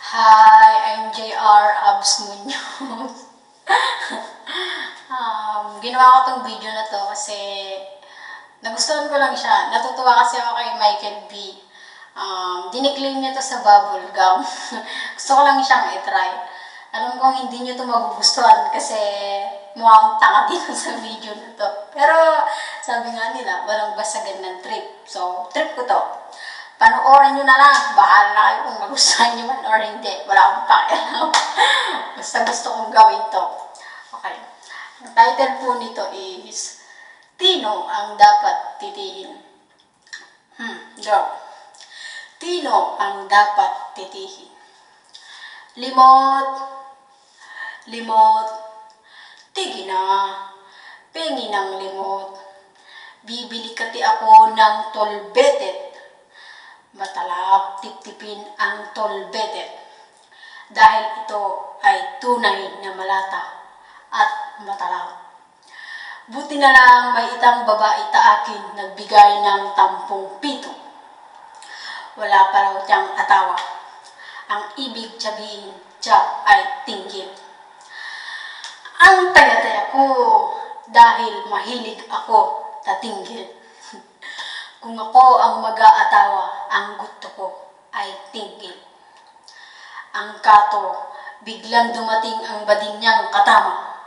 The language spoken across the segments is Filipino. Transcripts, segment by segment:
Hi, I'm JR Abs Munoz. Ginawa ko tong video na to kasi nagustuhan ko lang siya. Natutuwa kasi ako kay Michael B. Diniklaim niya to sa bubble gum. Gusto ko lang siyang itry. Alam kong hindi niyo to magugustuhan kasi mukhang tanga dito sa video na to. Pero sabi nga nila, walang basagan ng trip. So, trip ko to. Panoorin nyo na lang. Bahala kayo kung magustuhan nyo man or hindi. Wala akong pakialam. Basta gusto kong gawin to. Okay. Ang title po nito is Tino ang dapat titihin. Go. Tino ang dapat titihin. Limot. Limot. Tigi na. Pengi ng limot. Bibili kati ako ng tolbetet. Matalap tiptipin ang tolbetet dahil ito ay tunay na malata at matalap. Buti na lang may itang babae ta akin nagbigay ng 10 pito. Wala pa raw tiyang atawa. Ang ibig sabihin siya ay tinggil. Ang taya-taya ko dahil mahilig ako tatinggil. Kung ako ang mag-aatawa, ang gusto ko ay tinggil. Ang kato, biglang dumating ang bading niyang katama.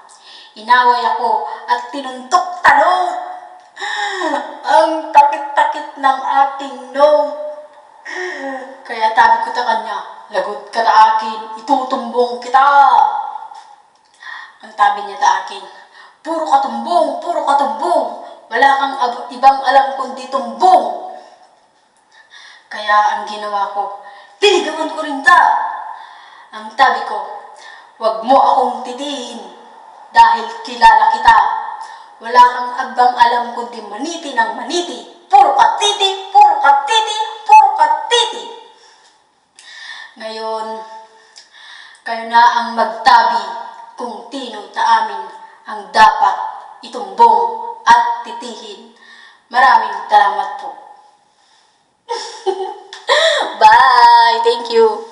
Inaway ako at tinuntok talon. Ang takit-takit ng aking no. Kaya tabi ko ta kanya, lagot ka ta akin, itutumbong kita. Ang tabi niya ta akin, puro katumbong, puro katumbong. Wala kang ibang alam kundi tumbong. Kaya ang ginawa ko, tinigawan ko rin ta. Ang tabi ko, wag mo akong titihin dahil kilala kita. Wala kang ibang alam kundi maniti ng maniti. Puro katiti, puro katiti, puro katiti. Ngayon, kayo na ang magtabi kung tino ta amin ang dapat itumbong at titihin. Maraming salamat po. Bye! Thank you!